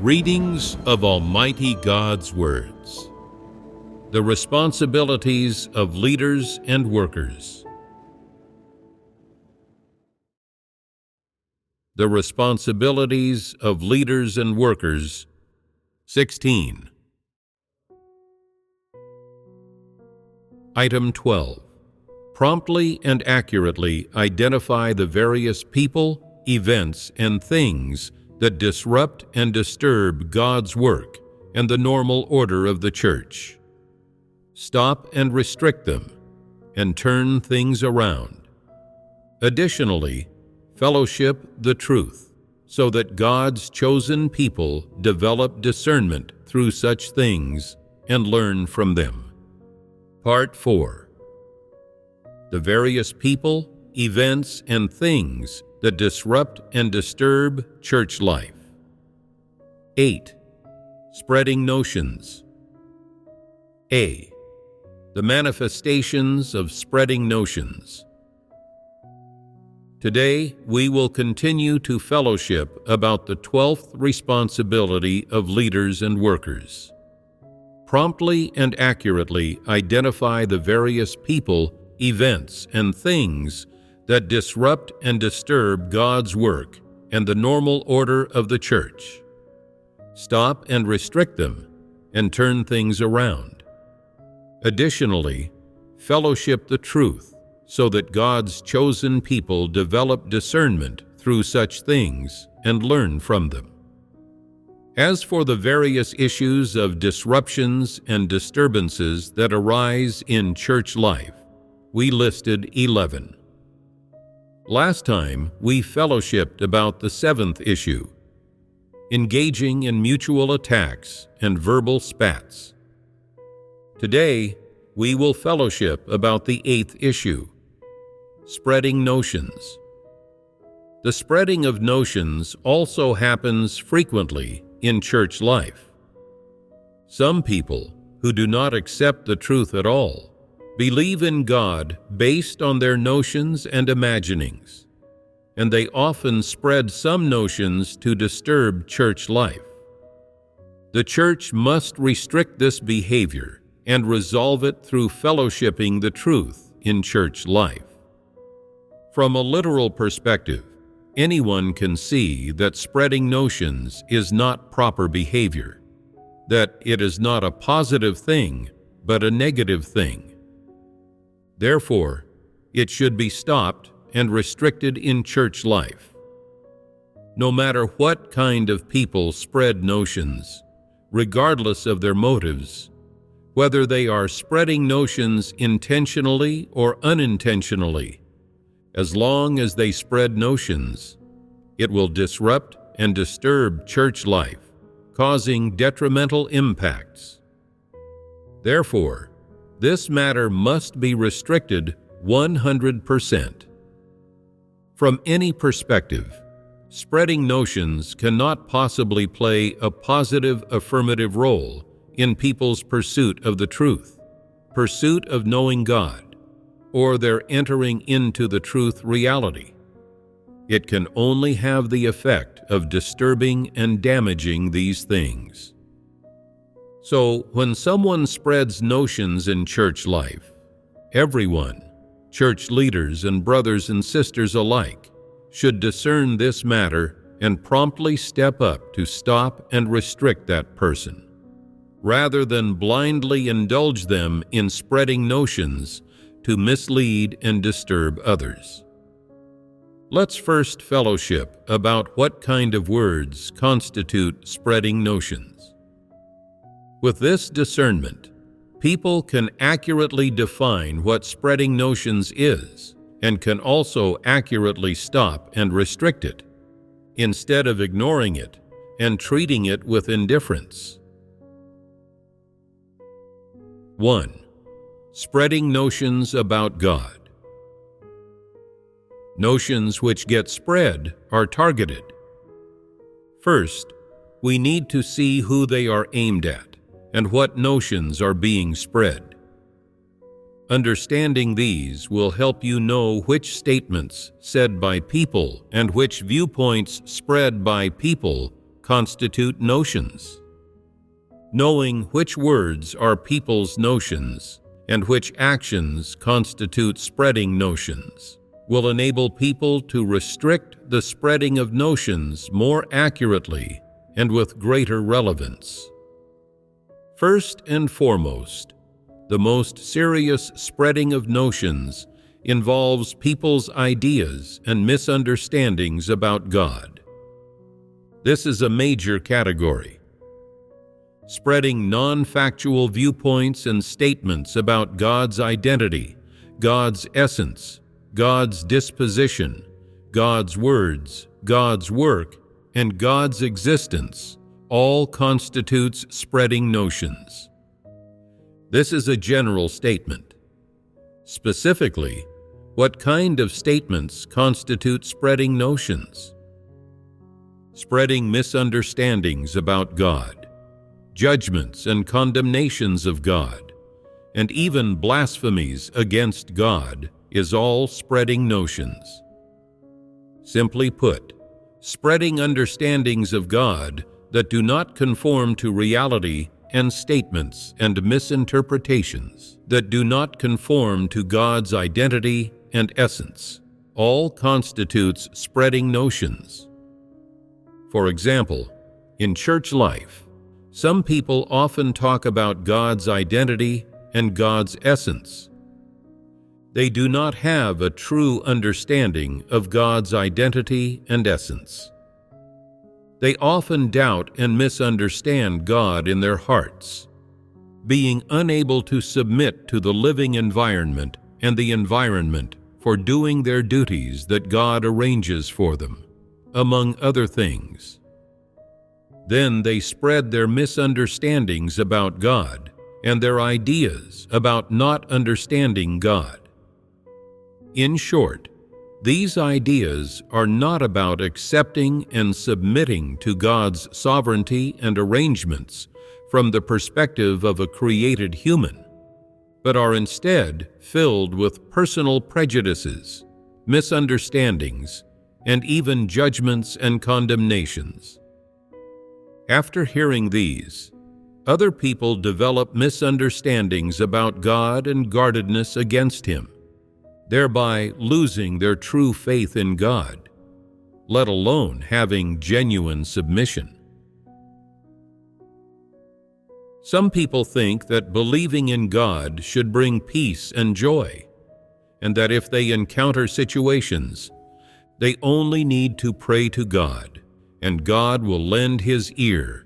Readings of Almighty God's Words. The responsibilities of leaders and workers. The responsibilities of leaders and workers. 16. Item 12. Promptly and accurately identify the various people, events, and things that disrupt and disturb God's work and the normal order of the church. Stop and restrict them, and turn things around. Additionally, fellowship the truth, so that God's chosen people develop discernment through such things and learn from them. Part 4. The various people, events, and things that disrupt and disturb church life. 8. Spreading notions. A. The manifestations of spreading notions. Today, we will continue to fellowship about the 12th responsibility of leaders and workers. Promptly and accurately identify the various people, events, and things that disrupt and disturb God's work and the normal order of the church. Stop and restrict them, and turn things around. Additionally, fellowship the truth, so that God's chosen people develop discernment through such things and learn from them. As for the various issues of disruptions and disturbances that arise in church life, we listed 11. Last time, we fellowshipped about the 7th issue, engaging in mutual attacks and verbal spats. Today, we will fellowship about the 8th issue, spreading notions. The spreading of notions also happens frequently in church life. Some people who do not accept the truth at all believe in God based on their notions and imaginings, and they often spread some notions to disturb church life. The church must restrict this behavior and resolve it through fellowshipping the truth in church life. From a literal perspective, anyone can see that spreading notions is not proper behavior, that it is not a positive thing, but a negative thing. Therefore, it should be stopped and restricted in church life. No matter what kind of people spread notions, regardless of their motives, whether they are spreading notions intentionally or unintentionally, as long as they spread notions, it will disrupt and disturb church life, causing detrimental impacts. Therefore, this matter must be restricted 100%. From any perspective, spreading notions cannot possibly play a positive affirmative role in people's pursuit of the truth, pursuit of knowing God, or their entering into the truth reality. It can only have the effect of disturbing and damaging these things. So, when someone spreads notions in church life, everyone, church leaders and brothers and sisters alike, should discern this matter and promptly step up to stop and restrict that person, rather than blindly indulge them in spreading notions to mislead and disturb others. Let's first fellowship about what kind of words constitute spreading notions. With this discernment, people can accurately define what spreading notions is and can also accurately stop and restrict it, instead of ignoring it and treating it with indifference. 1. Spreading notions about God. Notions which get spread are targeted. First, we need to see who they are aimed at and what notions are being spread. Understanding these will help you know which statements said by people and which viewpoints spread by people constitute notions. Knowing which words are people's notions and which actions constitute spreading notions will enable people to restrict the spreading of notions more accurately and with greater relevance. First and foremost, the most serious spreading of notions involves people's ideas and misunderstandings about God. This is a major category. Spreading non-factual viewpoints and statements about God's identity, God's essence, God's disposition, God's words, God's work, and God's existence all constitutes spreading notions. This is a general statement. Specifically, what kind of statements constitute spreading notions? Spreading misunderstandings about God, judgments and condemnations of God, and even blasphemies against God is all spreading notions. Simply put, spreading understandings of God that do not conform to reality and statements and misinterpretations that do not conform to God's identity and essence all constitutes spreading notions. For example, in church life, some people often talk about God's identity and God's essence. They do not have a true understanding of God's identity and essence. They often doubt and misunderstand God in their hearts, being unable to submit to the living environment and the environment for doing their duties that God arranges for them, among other things. Then they spread their misunderstandings about God and their ideas about not understanding God. In short, these ideas are not about accepting and submitting to God's sovereignty and arrangements from the perspective of a created human, but are instead filled with personal prejudices, misunderstandings, and even judgments and condemnations. After hearing these, other people develop misunderstandings about God and guardedness against Him, thereby losing their true faith in God, let alone having genuine submission. Some people think that believing in God should bring peace and joy, and that if they encounter situations, they only need to pray to God, and God will lend His ear,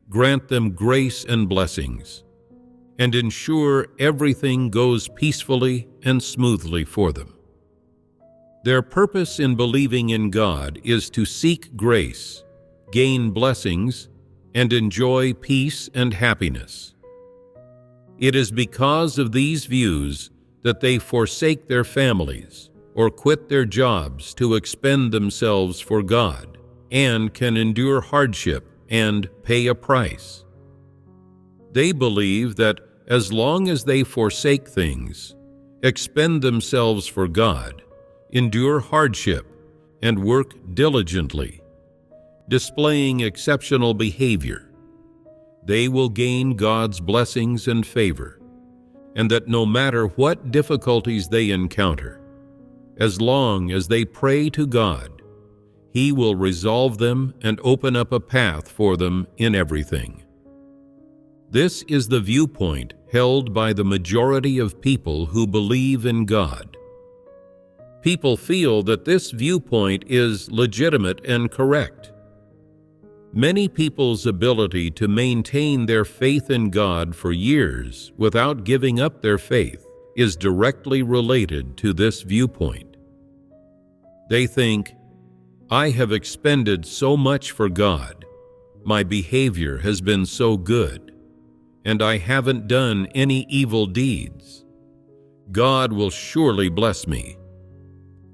grant them grace and blessings, and ensure everything goes peacefully and smoothly for them. Their purpose in believing in God is to seek grace, gain blessings, and enjoy peace and happiness. It is because of these views that they forsake their families or quit their jobs to expend themselves for God and can endure hardship and pay a price. They believe that as long as they forsake things, expend themselves for God, endure hardship, and work diligently, displaying exceptional behavior, they will gain God's blessings and favor, and that no matter what difficulties they encounter, as long as they pray to God, He will resolve them and open up a path for them in everything. This is the viewpoint held by the majority of people who believe in God. People feel that this viewpoint is legitimate and correct. Many people's ability to maintain their faith in God for years without giving up their faith is directly related to this viewpoint. They think, I have expended so much for God, my behavior has been so good, and I haven't done any evil deeds. God will surely bless me,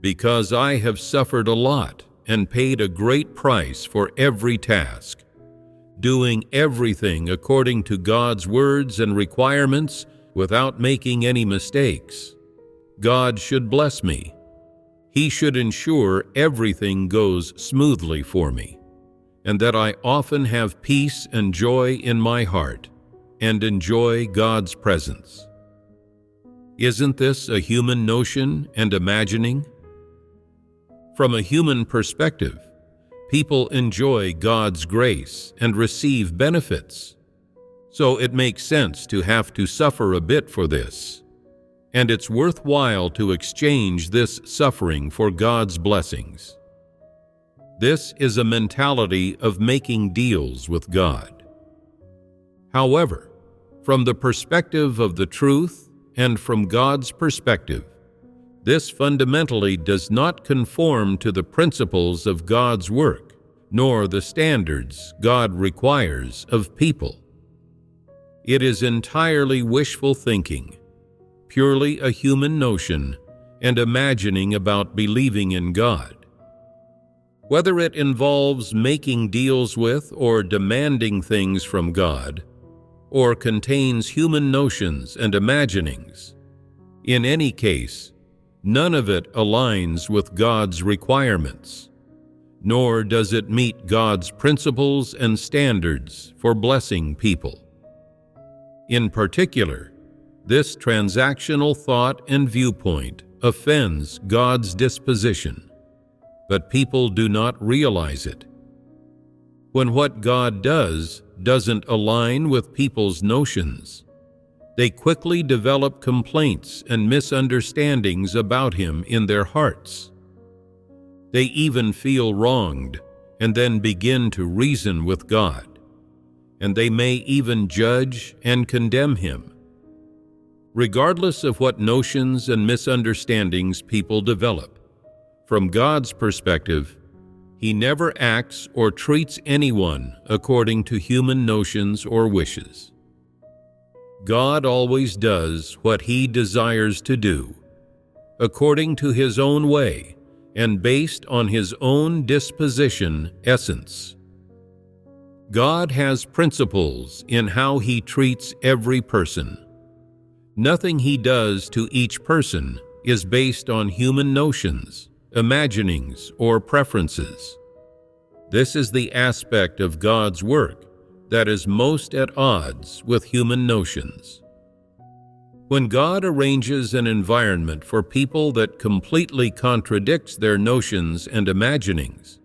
because I have suffered a lot and paid a great price for every task, doing everything according to God's words and requirements without making any mistakes. God should bless me. He should ensure everything goes smoothly for me, and that I often have peace and joy in my heart and enjoy God's presence. Isn't this a human notion and imagining? From a human perspective, people enjoy God's grace and receive benefits, so it makes sense to have to suffer a bit for this, and it's worthwhile to exchange this suffering for God's blessings. This is a mentality of making deals with God. However, from the perspective of the truth and from God's perspective, this fundamentally does not conform to the principles of God's work, nor the standards God requires of people. It is entirely wishful thinking, purely a human notion and imagining about believing in God. Whether it involves making deals with or demanding things from God, or contains human notions and imaginings, in any case, none of it aligns with God's requirements, nor does it meet God's principles and standards for blessing people. In particular, this transactional thought and viewpoint offends God's disposition, but people do not realize it. When what God does doesn't align with people's notions, they quickly develop complaints and misunderstandings about Him in their hearts. They even feel wronged and then begin to reason with God, and they may even judge and condemn Him. Regardless of what notions and misunderstandings people develop, from God's perspective, He never acts or treats anyone according to human notions or wishes. God always does what He desires to do, according to His own way and based on His own disposition essence. God has principles in how He treats every person. Nothing He does to each person is based on human notions, imaginings, or preferences. This is the aspect of God's work that is most at odds with human notions. When God arranges an environment for people that completely contradicts their notions and imaginings,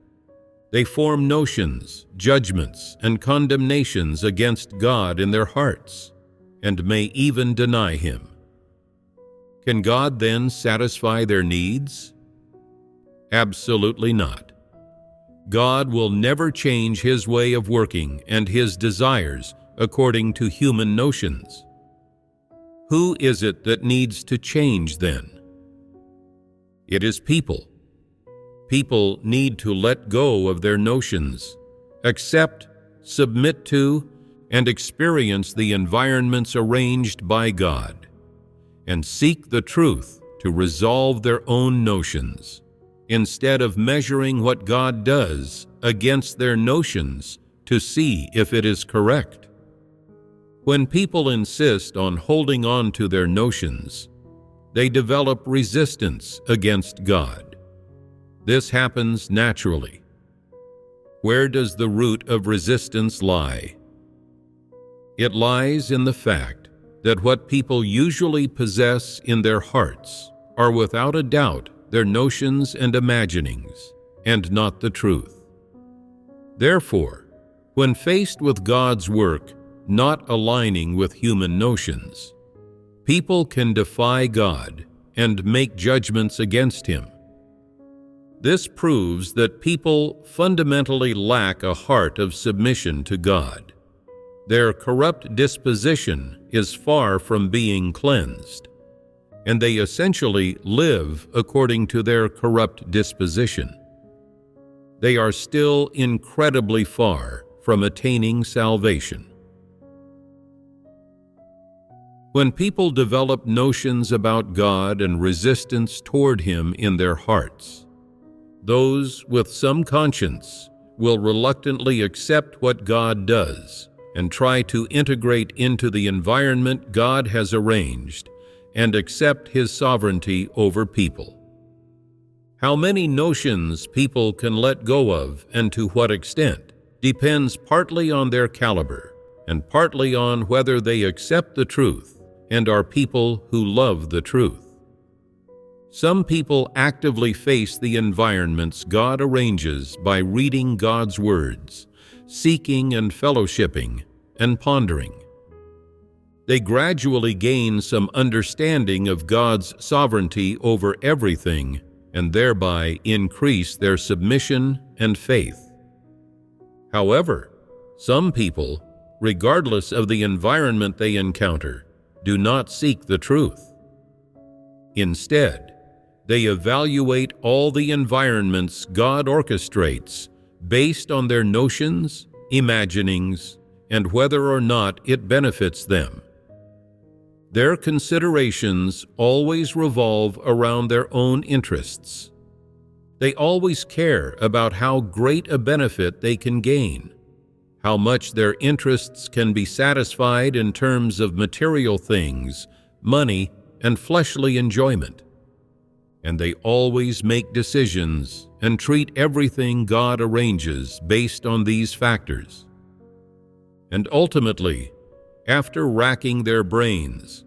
they form notions, judgments, and condemnations against God in their hearts, and may even deny Him. Can God then satisfy their needs? Absolutely not. God will never change His way of working and His desires according to human notions. Who is it that needs to change then? It is people. People need to let go of their notions, accept, submit to, and experience the environments arranged by God, and seek the truth to resolve their own notions, instead of measuring what God does against their notions to see if it is correct. When people insist on holding on to their notions, they develop resistance against God. This happens naturally. Where does the root of resistance lie? It lies in the fact that what people usually possess in their hearts are without a doubt their notions and imaginings, and not the truth. Therefore, when faced with God's work not aligning with human notions, people can defy God and make judgments against Him. This proves that people fundamentally lack a heart of submission to God. Their corrupt disposition is far from being cleansed, and they essentially live according to their corrupt disposition. They are still incredibly far from attaining salvation. When people develop notions about God and resistance toward Him in their hearts, those with some conscience will reluctantly accept what God does and try to integrate into the environment God has arranged and accept His sovereignty over people. How many notions people can let go of and to what extent depends partly on their caliber and partly on whether they accept the truth and are people who love the truth. Some people actively face the environments God arranges by reading God's words, seeking and fellowshipping, and pondering. They gradually gain some understanding of God's sovereignty over everything and thereby increase their submission and faith. However, some people, regardless of the environment they encounter, do not seek the truth. Instead, they evaluate all the environments God orchestrates based on their notions, imaginings, and whether or not it benefits them. Their considerations always revolve around their own interests. They always care about how great a benefit they can gain, how much their interests can be satisfied in terms of material things, money, and fleshly enjoyment. And they always make decisions and treat everything God arranges based on these factors. And ultimately, after racking their brains,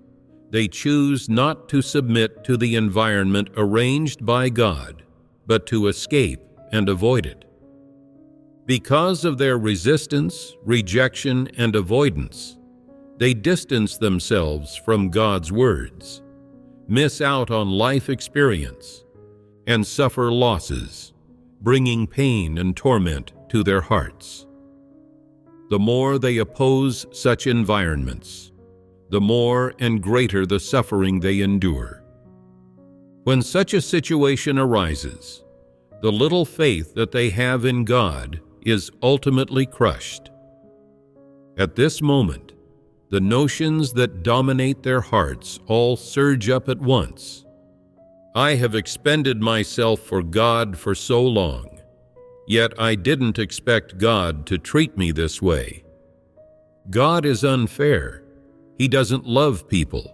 they choose not to submit to the environment arranged by God, but to escape and avoid it. Because of their resistance, rejection, and avoidance, they distance themselves from God's words, miss out on life experience, and suffer losses, bringing pain and torment to their hearts. The more they oppose such environments, the more and greater the suffering they endure. When such a situation arises, the little faith that they have in God is ultimately crushed. At this moment, the notions that dominate their hearts all surge up at once. I have expended myself for God for so long, yet I didn't expect God to treat me this way. God is unfair. He doesn't love people.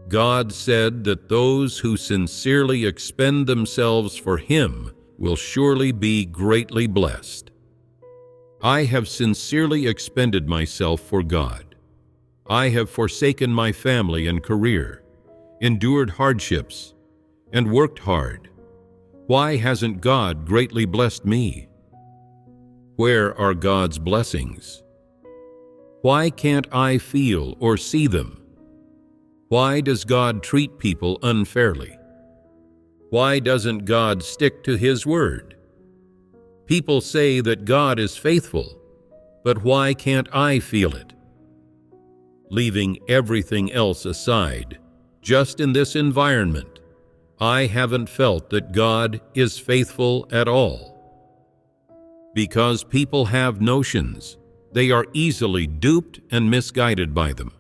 God said that those who sincerely expend themselves for Him will surely be greatly blessed. I have sincerely expended myself for God. I have forsaken my family and career, endured hardships, and worked hard. Why hasn't God greatly blessed me? Where are God's blessings? Why can't I feel or see them? Why does God treat people unfairly? Why doesn't God stick to His word? People say that God is faithful, but why can't I feel it? Leaving everything else aside, just in this environment, I haven't felt that God is faithful at all. Because people have notions, they are easily duped and misguided by them.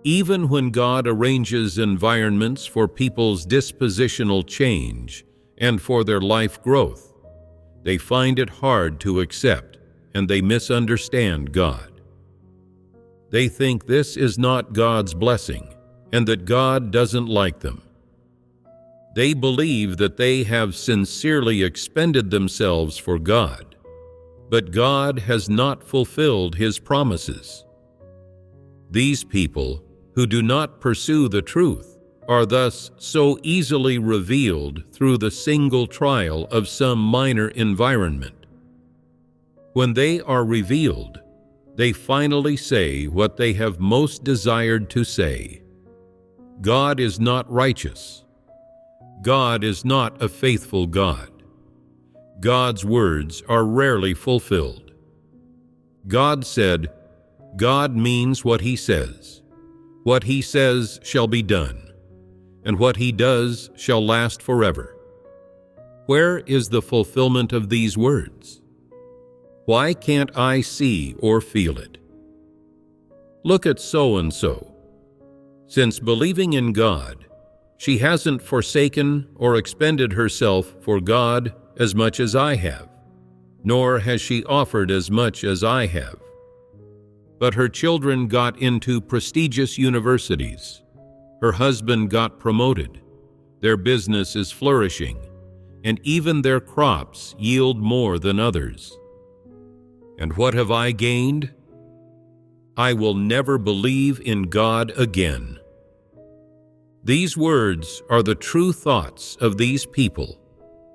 Even when God arranges environments for people's dispositional change and for their life growth, they find it hard to accept and they misunderstand God. They think this is not God's blessing and that God doesn't like them. They believe that they have sincerely expended themselves for God, but God has not fulfilled His promises. These people who do not pursue the truth are thus so easily revealed through the single trial of some minor environment. When they are revealed, they finally say what they have most desired to say. God is not righteous. God is not a faithful God. God's words are rarely fulfilled. God said, God means what He says. What He says shall be done, and what He does shall last forever. Where is the fulfillment of these words? Why can't I see or feel it? Look at so-and-so. Since believing in God, she hasn't forsaken or expended herself for God as much as I have, nor has she offered as much as I have. But her children got into prestigious universities. Her husband got promoted. Their business is flourishing, and even their crops yield more than others. And what have I gained? I will never believe in God again. These words are the true thoughts of these people,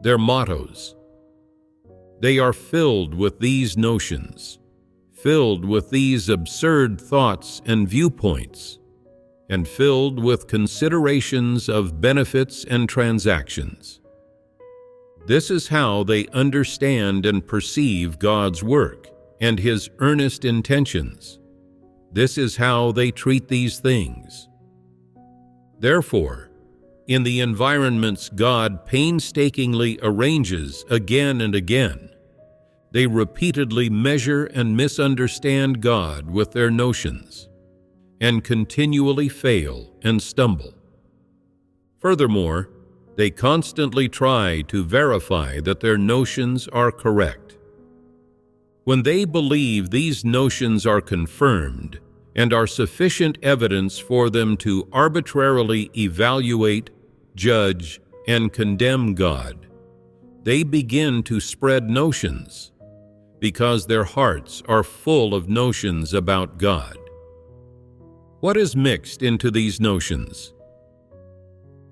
their mottos. They are filled with these notions, filled with these absurd thoughts and viewpoints, and filled with considerations of benefits and transactions. This is how they understand and perceive God's work and His earnest intentions. This is how they treat these things. Therefore, in the environments God painstakingly arranges again and again, they repeatedly measure and misunderstand God with their notions, and continually fail and stumble. Furthermore, they constantly try to verify that their notions are correct. When they believe these notions are confirmed and are sufficient evidence for them to arbitrarily evaluate, judge, and condemn God, they begin to spread notions, because their hearts are full of notions about God. What is mixed into these notions?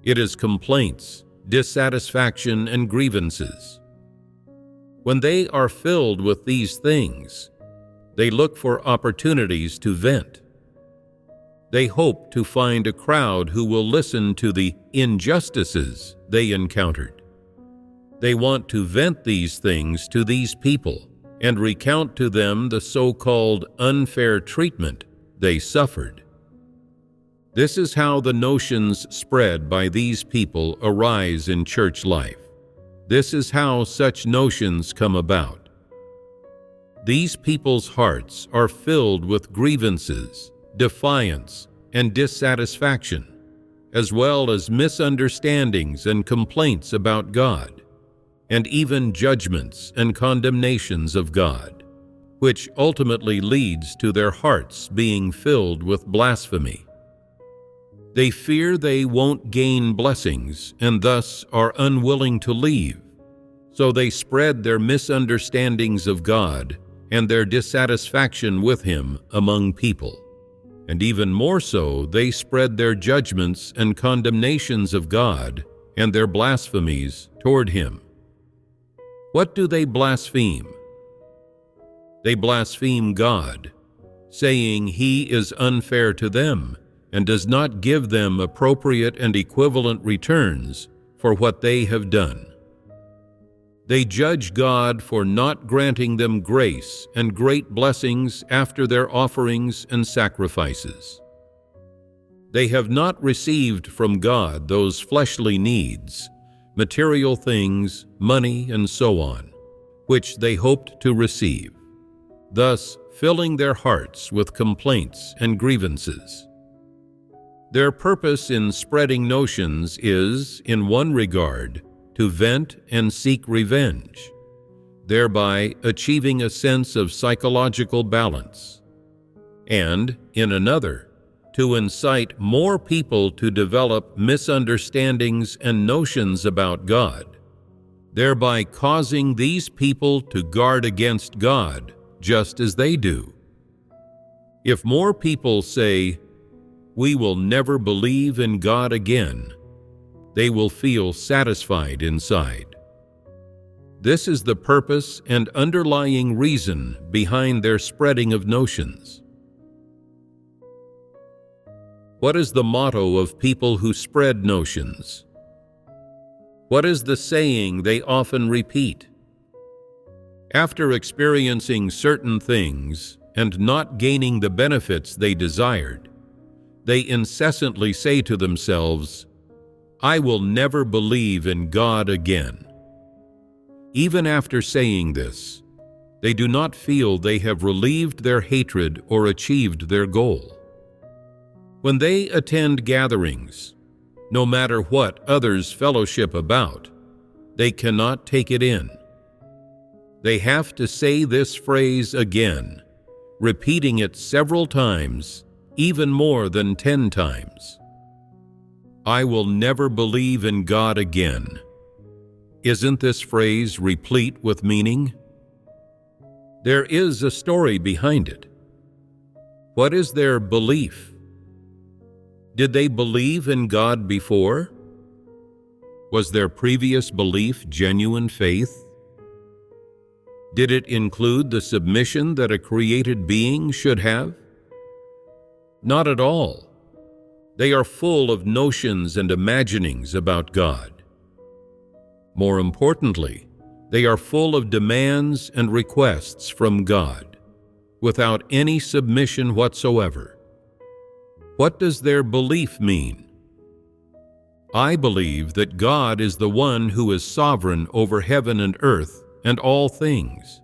It is complaints, dissatisfaction, and grievances. When they are filled with these things, they look for opportunities to vent. They hope to find a crowd who will listen to the injustices they encountered. They want to vent these things to these people and recount to them the so-called unfair treatment they suffered. This is how the notions spread by these people arise in church life. This is how such notions come about. These people's hearts are filled with grievances, defiance, and dissatisfaction, as well as misunderstandings and complaints about God, and even judgments and condemnations of God, which ultimately leads to their hearts being filled with blasphemy. They fear they won't gain blessings and thus are unwilling to leave, so they spread their misunderstandings of God and their dissatisfaction with Him among people. And even more so, they spread their judgments and condemnations of God and their blasphemies toward Him. What do they blaspheme? They blaspheme God, saying He is unfair to them and does not give them appropriate and equivalent returns for what they have done. They judge God for not granting them grace and great blessings after their offerings and sacrifices. They have not received from God those fleshly needs, material things, money, and so on, which they hoped to receive, thus filling their hearts with complaints and grievances. Their purpose in spreading notions is, in one regard, to vent and seek revenge, thereby achieving a sense of psychological balance, and, in another, to incite more people to develop misunderstandings and notions about God, thereby causing these people to guard against God just as they do. If more people say, "We will never believe in God again," they will feel satisfied inside. This is the purpose and underlying reason behind their spreading of notions. What is the motto of people who spread notions? What is the saying they often repeat? After experiencing certain things and not gaining the benefits they desired, they incessantly say to themselves, "I will never believe in God again." Even after saying this, they do not feel they have relieved their hatred or achieved their goal. When they attend gatherings, no matter what others fellowship about, they cannot take it in. They have to say this phrase again, repeating it several times, even more than 10 times. "I will never believe in God again." Isn't this phrase replete with meaning? There is a story behind it. What is their belief? Did they believe in God before? Was their previous belief genuine faith? Did it include the submission that a created being should have? Not at all. They are full of notions and imaginings about God. More importantly, they are full of demands and requests from God, without any submission whatsoever. What does their belief mean? I believe that God is the one who is sovereign over heaven and earth and all things.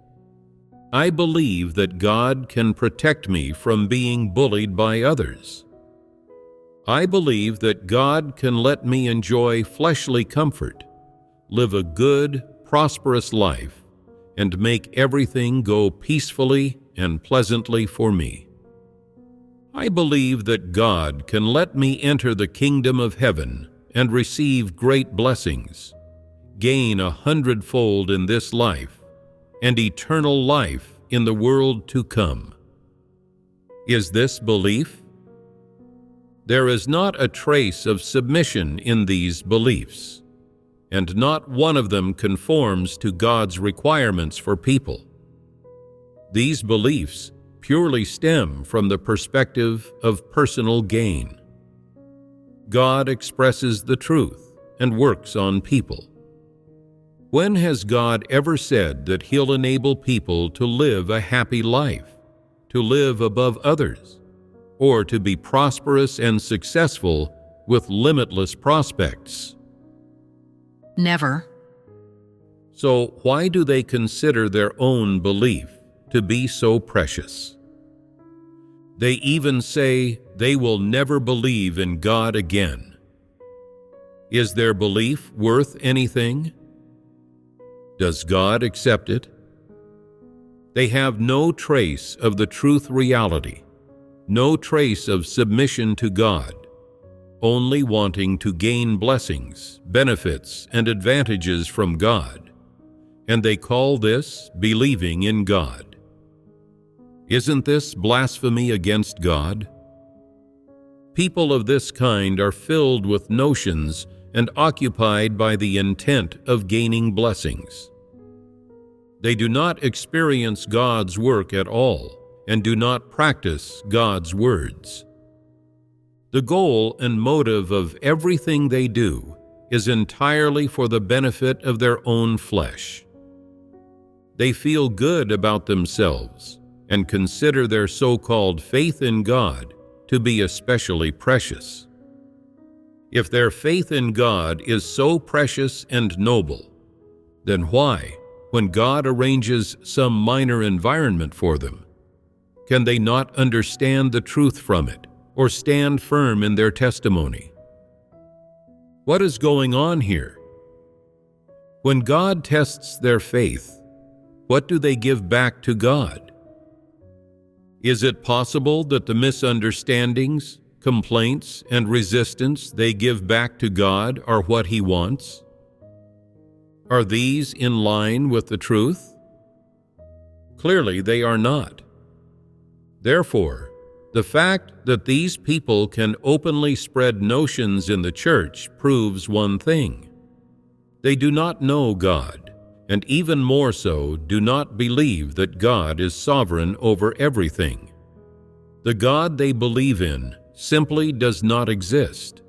I believe that God can protect me from being bullied by others. I believe that God can let me enjoy fleshly comfort, live a good, prosperous life, and make everything go peacefully and pleasantly for me. I believe that God can let me enter the kingdom of heaven and receive great blessings, gain 100-fold in this life, and eternal life in the world to come. Is this belief? There is not a trace of submission in these beliefs, and not one of them conforms to God's requirements for people. These beliefs purely stem from the perspective of personal gain. God expresses the truth and works on people. When has God ever said that He'll enable people to live a happy life, to live above others, or to be prosperous and successful with limitless prospects? Never. So why do they consider their own belief to be so precious? They even say they will never believe in God again. Is their belief worth anything? Does God accept it? They have no trace of the truth reality, no trace of submission to God, only wanting to gain blessings, benefits, and advantages from God, and they call this believing in God. Isn't this blasphemy against God? People of this kind are filled with notions and occupied by the intent of gaining blessings. They do not experience God's work at all, and do not practice God's words. The goal and motive of everything they do is entirely for the benefit of their own flesh. They feel good about themselves and consider their so-called faith in God to be especially precious. If their faith in God is so precious and noble, then why, when God arranges some minor environment for them, can they not understand the truth from it or stand firm in their testimony? What is going on here? When God tests their faith, what do they give back to God? Is it possible that the misunderstandings, complaints, and resistance they give back to God are what He wants? Are these in line with the truth? Clearly they are not. Therefore, the fact that these people can openly spread notions in the church proves one thing. They do not know God, and even more so, do not believe that God is sovereign over everything. The God they believe in simply does not exist.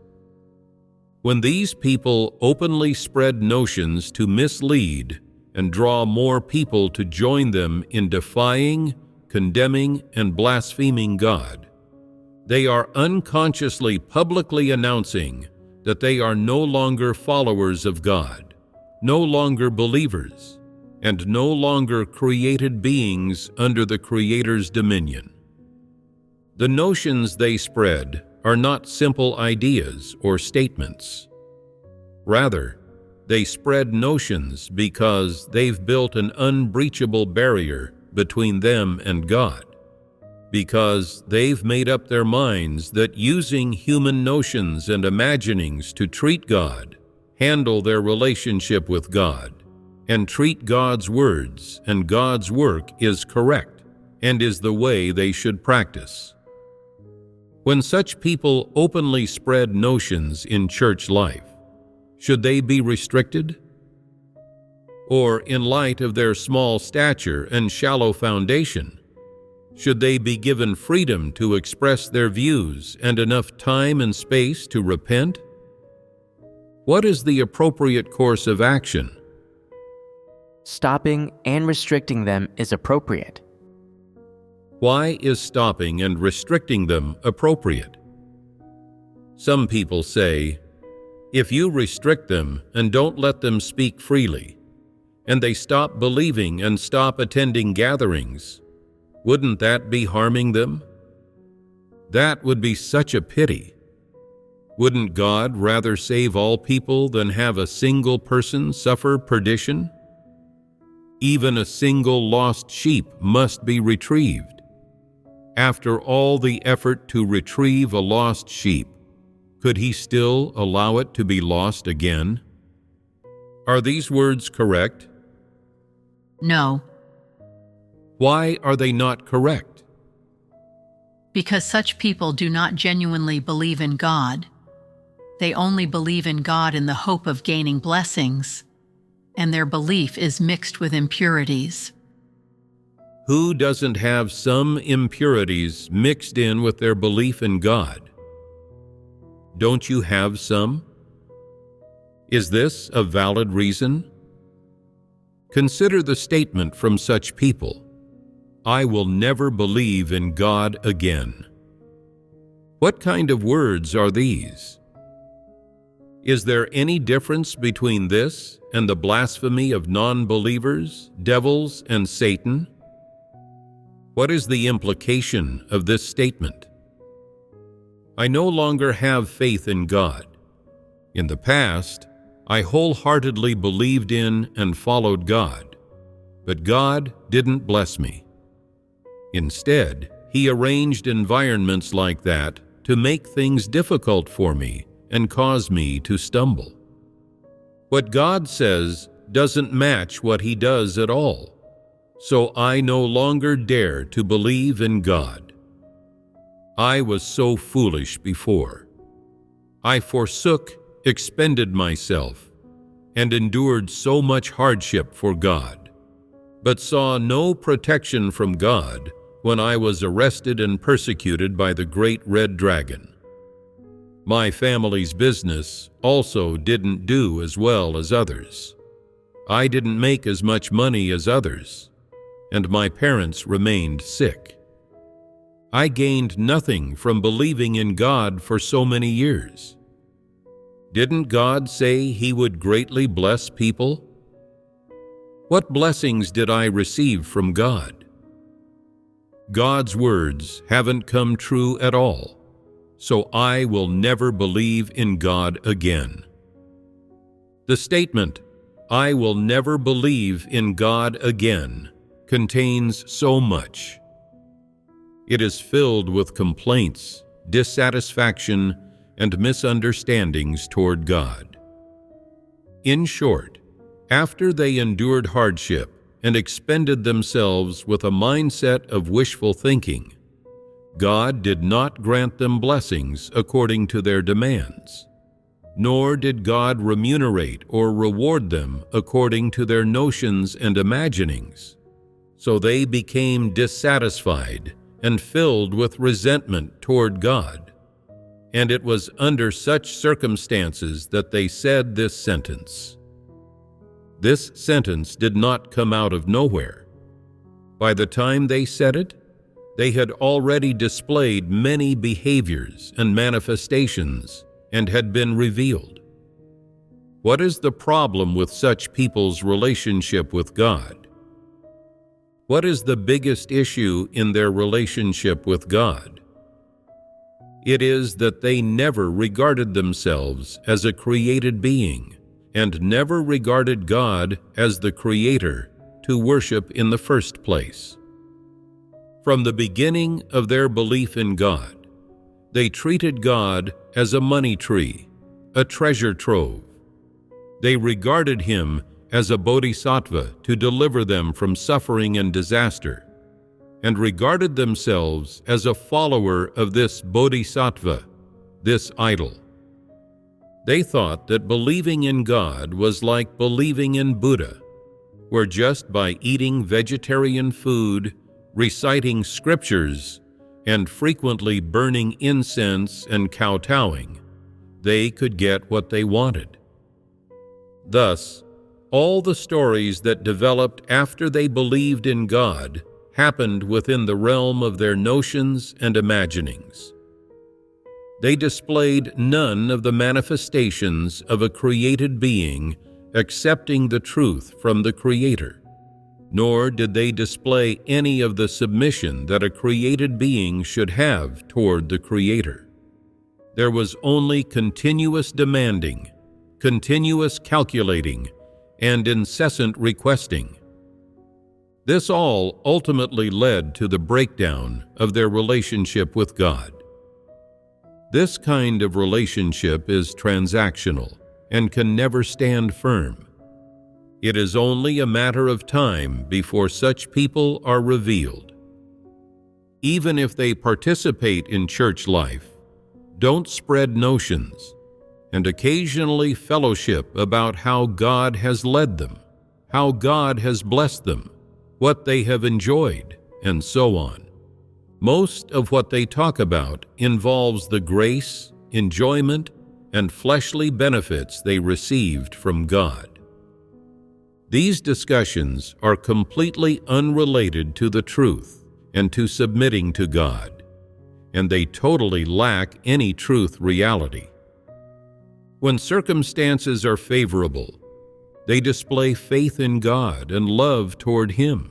When these people openly spread notions to mislead and draw more people to join them in defying, condemning, and blaspheming God, they are unconsciously publicly announcing that they are no longer followers of God, no longer believers, and no longer created beings under the Creator's dominion. The notions they spread are not simple ideas or statements. Rather, they spread notions because they've built an unbreachable barrier between them and God, because they've made up their minds that using human notions and imaginings to treat God, handle their relationship with God, and treat God's words and God's work is correct and is the way they should practice. When such people openly spread notions in church life, should they be restricted? Or, in light of their small stature and shallow foundation, should they be given freedom to express their views and enough time and space to repent? What is the appropriate course of action? Stopping and restricting them is appropriate. Why is stopping and restricting them appropriate? Some people say, if you restrict them and don't let them speak freely, and they stop believing and stop attending gatherings, wouldn't that be harming them? That would be such a pity. Wouldn't God rather save all people than have a single person suffer perdition? Even a single lost sheep must be retrieved. After all the effort to retrieve a lost sheep, could He still allow it to be lost again? Are these words correct? No, Why are they not correct? because such people do not genuinely believe in God. They only believe in God in the hope of gaining blessings, and their belief is mixed with impurities. Who doesn't have some impurities mixed in with their belief in God? Don't you have some? Is this a valid reason? Consider the statement from such people, I will never believe in God again. What kind of words are these? Is there any difference between this and the blasphemy of non-believers, devils, and Satan? What is the implication of this statement? I no longer have faith in God. In the past, I wholeheartedly believed in and followed God, but God didn't bless me. Instead, He arranged environments like that to make things difficult for me and cause me to stumble. What God says doesn't match what He does at all, so I no longer dare to believe in God. I was so foolish before. I forsook, expended myself, and endured so much hardship for God, but saw no protection from God when I was arrested and persecuted by the great red dragon. My family's business also didn't do as well as others. I didn't make as much money as others, and my parents remained sick. I gained nothing from believing in God for so many years. Didn't God say He would greatly bless people? What blessings did I receive from God? God's words haven't come true at all, so I will never believe in God again. The statement, I will never believe in God again, contains so much. It is filled with complaints, dissatisfaction, and misunderstandings toward God. In short, after they endured hardship and expended themselves with a mindset of wishful thinking, God did not grant them blessings according to their demands, nor did God remunerate or reward them according to their notions and imaginings. So they became dissatisfied and filled with resentment toward God. And it was under such circumstances that they said this sentence. This sentence did not come out of nowhere. By the time they said it, they had already displayed many behaviors and manifestations and had been revealed. What is the problem with such people's relationship with God? What is the biggest issue in their relationship with God? It is that they never regarded themselves as a created being and never regarded God as the Creator to worship in the first place. From the beginning of their belief in God, they treated God as a money tree, a treasure trove. They regarded Him as a bodhisattva to deliver them from suffering and disaster, and regarded themselves as a follower of this bodhisattva, this idol. They thought that believing in God was like believing in Buddha, where just by eating vegetarian food, reciting scriptures, and frequently burning incense and kowtowing, they could get what they wanted. Thus, all the stories that developed after they believed in God happened within the realm of their notions and imaginings. They displayed none of the manifestations of a created being accepting the truth from the Creator, nor did they display any of the submission that a created being should have toward the Creator. There was only continuous demanding, continuous calculating, and incessant requesting. This all ultimately led to the breakdown of their relationship with God. This kind of relationship is transactional and can never stand firm. It is only a matter of time before such people are revealed. Even if they participate in church life, don't spread notions, and occasionally fellowship about how God has led them, how God has blessed them, what they have enjoyed, and so on. Most of what they talk about involves the grace, enjoyment, and fleshly benefits they received from God. These discussions are completely unrelated to the truth and to submitting to God, and they totally lack any truth reality. When circumstances are favorable, they display faith in God and love toward Him,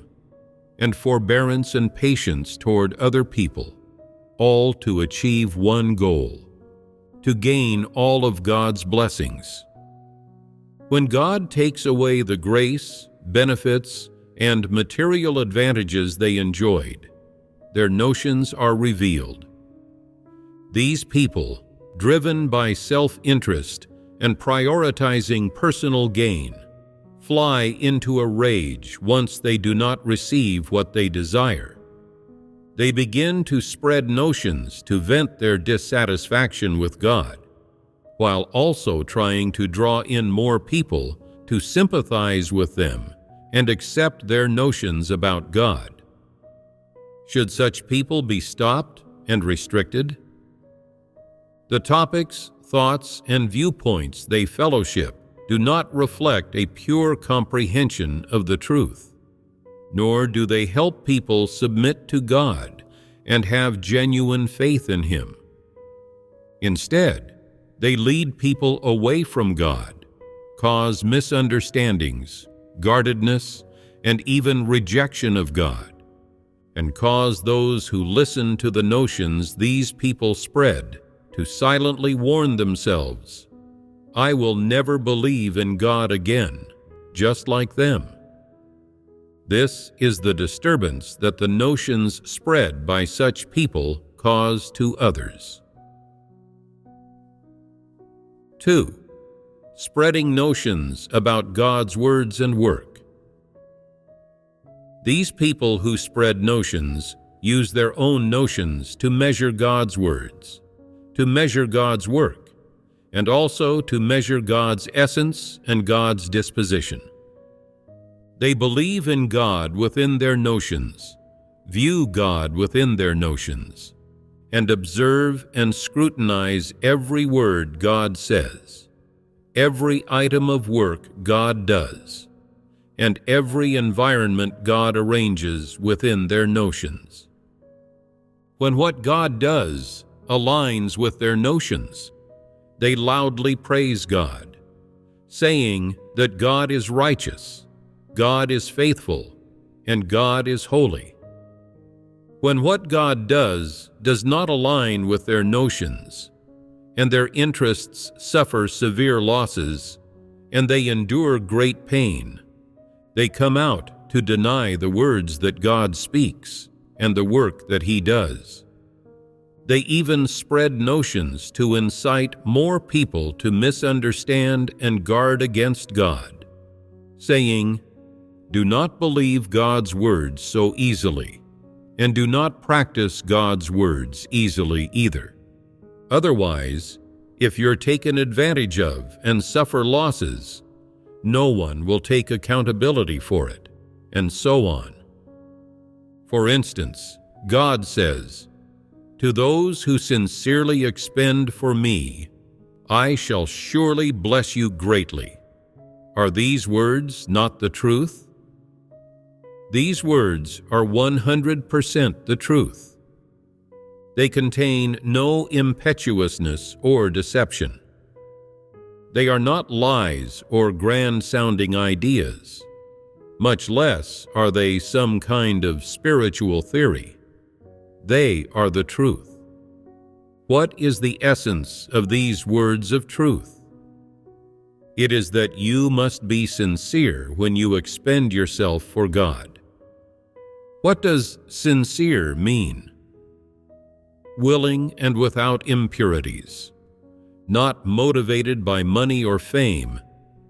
and forbearance and patience toward other people, all to achieve one goal: to gain all of God's blessings. When God takes away the grace, benefits, and material advantages they enjoyed, their notions are revealed. These people, driven by self-interest and prioritizing personal gain, fly into a rage once they do not receive what they desire. They begin to spread notions to vent their dissatisfaction with God, while also trying to draw in more people to sympathize with them and accept their notions about God. Should such people be stopped and restricted? The topics, thoughts, and viewpoints they fellowship do not reflect a pure comprehension of the truth, nor do they help people submit to God and have genuine faith in Him. Instead, they lead people away from God, cause misunderstandings, guardedness, and even rejection of God, and cause those who listen to the notions these people spread to silently warn themselves, "I will never believe in God again, just like them." This is the disturbance that the notions spread by such people cause to others. 2. Spreading notions about God's words and work. These people who spread notions use their own notions to measure God's words, to measure God's work, and also to measure God's essence and God's disposition. They believe in God within their notions, view God within their notions, and observe and scrutinize every word God says, every item of work God does, and every environment God arranges within their notions. When what God does aligns with their notions, they loudly praise God, saying that God is righteous, God is faithful, and God is holy. When what God does not align with their notions, and their interests suffer severe losses, and they endure great pain, they come out to deny the words that God speaks and the work that He does. They even spread notions to incite more people to misunderstand and guard against God, saying, "Do not believe God's words so easily, and do not practice God's words easily either. Otherwise, if you're taken advantage of and suffer losses, no one will take accountability for it," and so on. For instance, God says, "To those who sincerely expend for me, I shall surely bless you greatly." Are these words not the truth? These words are 100% the truth. They contain no impetuousness or deception. They are not lies or grand-sounding ideas. Much less are they some kind of spiritual theory. They are the truth. What is the essence of these words of truth? It is that you must be sincere when you expend yourself for God. What does sincere mean? Willing and without impurities, not motivated by money or fame,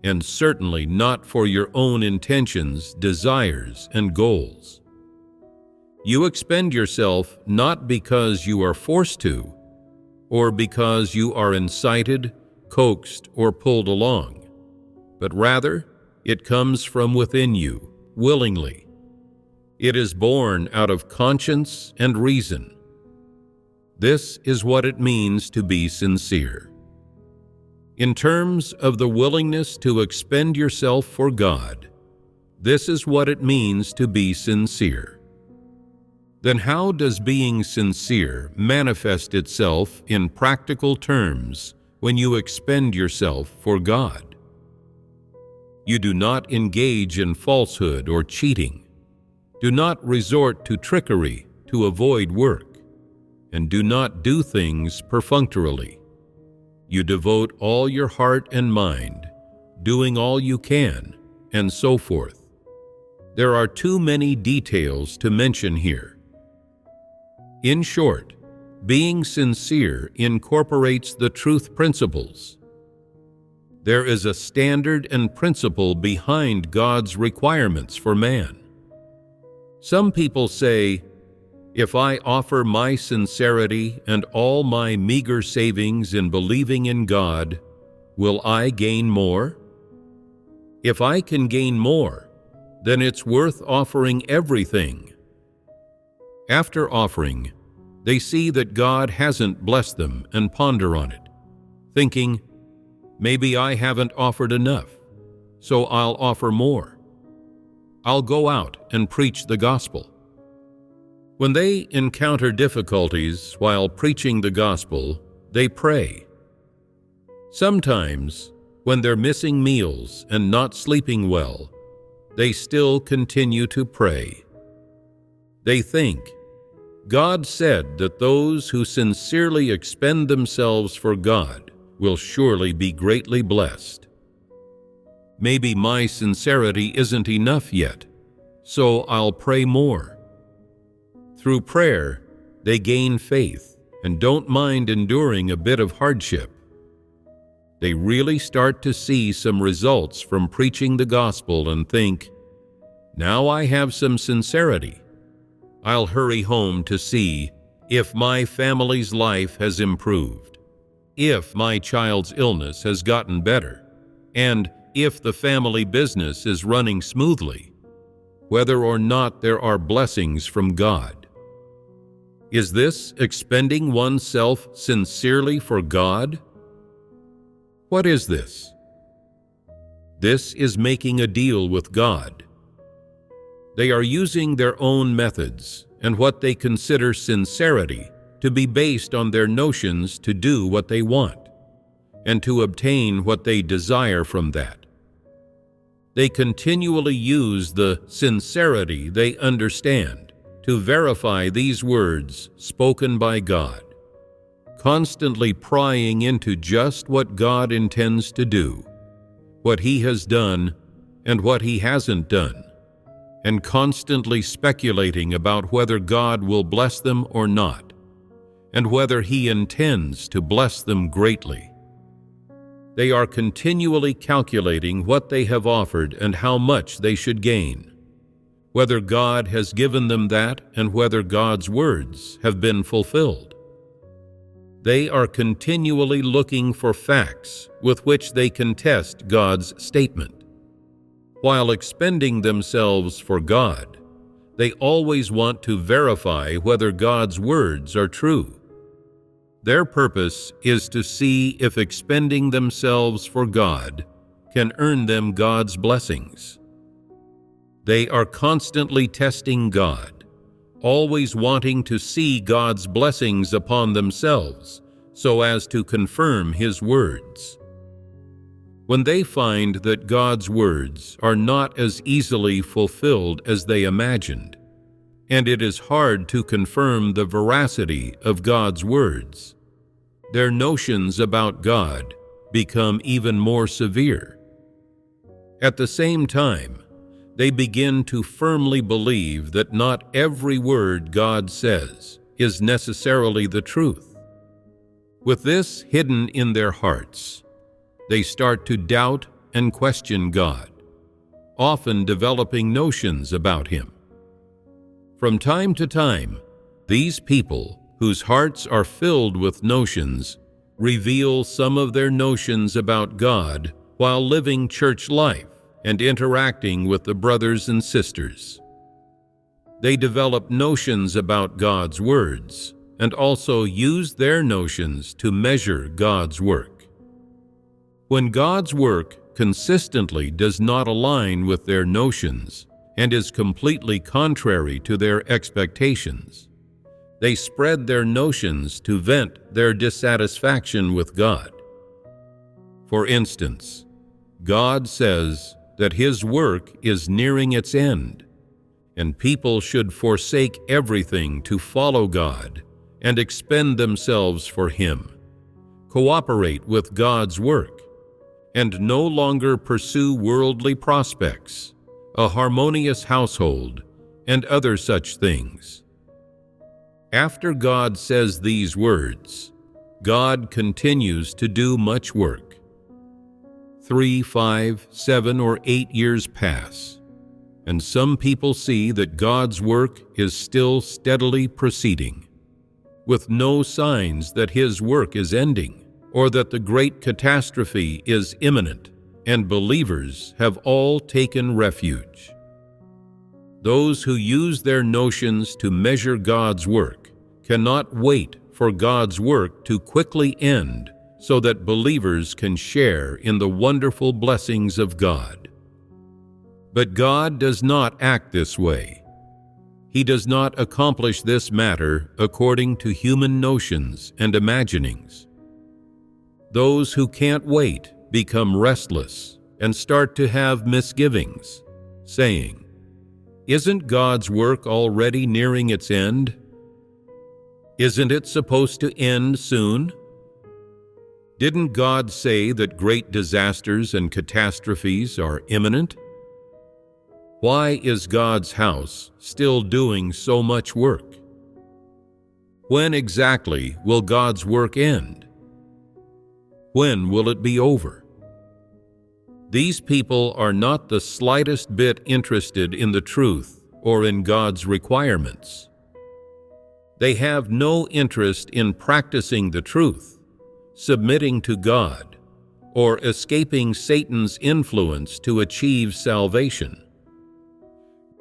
and certainly not for your own intentions, desires, and goals. You expend yourself not because you are forced to, or because you are incited, coaxed, or pulled along, but rather it comes from within you, willingly. It is born out of conscience and reason. This is what it means to be sincere. In terms of the willingness to expend yourself for God, this is what it means to be sincere. Then how does being sincere manifest itself in practical terms when you expend yourself for God? You do not engage in falsehood or cheating. Do not resort to trickery to avoid work, and do not do things perfunctorily. You devote all your heart and mind, doing all you can, and so forth. There are too many details to mention here. In short, being sincere incorporates the truth principles. There is a standard and principle behind God's requirements for man. Some people say, "If I offer my sincerity and all my meager savings in believing in God, will I gain more? If I can gain more, then it's worth offering everything." After offering, they see that God hasn't blessed them and ponder on it, thinking, "Maybe I haven't offered enough, so I'll offer more. I'll go out and preach the gospel." When they encounter difficulties while preaching the gospel, they pray. Sometimes, when they're missing meals and not sleeping well, they still continue to pray. They think, "God said that those who sincerely expend themselves for God will surely be greatly blessed. Maybe my sincerity isn't enough yet, so I'll pray more." Through prayer, they gain faith and don't mind enduring a bit of hardship. They really start to see some results from preaching the gospel and think, "Now I have some sincerity. I'll hurry home to see if my family's life has improved, if my child's illness has gotten better, and if the family business is running smoothly, whether or not there are blessings from God." Is this expending oneself sincerely for God? What is this? This is making a deal with God. They are using their own methods and what they consider sincerity to be based on their notions to do what they want and to obtain what they desire from that. They continually use the sincerity they understand to verify these words spoken by God, constantly prying into just what God intends to do, what He has done and what He hasn't done, and constantly speculating about whether God will bless them or not, and whether He intends to bless them greatly. They are continually calculating what they have offered and how much they should gain, whether God has given them that and whether God's words have been fulfilled. They are continually looking for facts with which they can test God's statement. While expending themselves for God, they always want to verify whether God's words are true. Their purpose is to see if expending themselves for God can earn them God's blessings. They are constantly testing God, always wanting to see God's blessings upon themselves so as to confirm His words. When they find that God's words are not as easily fulfilled as they imagined, and it is hard to confirm the veracity of God's words, their notions about God become even more severe. At the same time, they begin to firmly believe that not every word God says is necessarily the truth. With this hidden in their hearts, they start to doubt and question God, often developing notions about Him. From time to time, these people, whose hearts are filled with notions, reveal some of their notions about God while living church life and interacting with the brothers and sisters. They develop notions about God's words and also use their notions to measure God's work. When God's work consistently does not align with their notions and is completely contrary to their expectations, they spread their notions to vent their dissatisfaction with God. For instance, God says that His work is nearing its end, and people should forsake everything to follow God and expend themselves for Him, cooperate with God's work, and no longer pursue worldly prospects, a harmonious household, and other such things. After God says these words, God continues to do much work. 3, 5, 7, or 8 years pass, and some people see that God's work is still steadily proceeding, with no signs that His work is ending, or that the great catastrophe is imminent, and believers have all taken refuge. Those who use their notions to measure God's work cannot wait for God's work to quickly end so that believers can share in the wonderful blessings of God. But God does not act this way. He does not accomplish this matter according to human notions and imaginings. Those who can't wait become restless and start to have misgivings, saying, "Isn't God's work already nearing its end? Isn't it supposed to end soon? Didn't God say that great disasters and catastrophes are imminent? Why is God's house still doing so much work? When exactly will God's work end? When will it be over?" These people are not the slightest bit interested in the truth or in God's requirements. They have no interest in practicing the truth, submitting to God, or escaping Satan's influence to achieve salvation.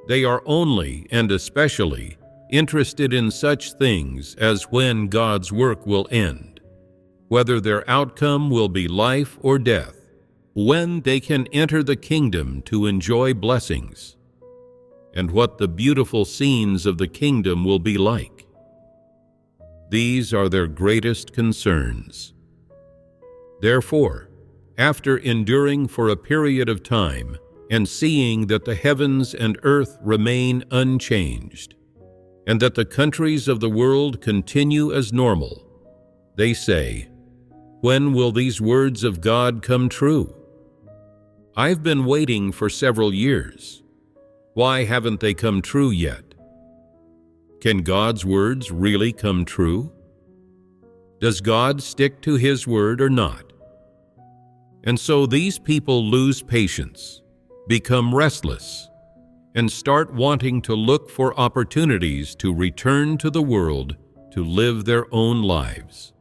They are only and especially interested in such things as when God's work will end, whether their outcome will be life or death, when they can enter the kingdom to enjoy blessings, and what the beautiful scenes of the kingdom will be like. These are their greatest concerns. Therefore, after enduring for a period of time and seeing that the heavens and earth remain unchanged, and that the countries of the world continue as normal, they say, "When will these words of God come true? I've been waiting for several years. Why haven't they come true yet? Can God's words really come true? Does God stick to His word or not? And so these people lose patience, become restless, and start wanting to look for opportunities to return to the world to live their own lives.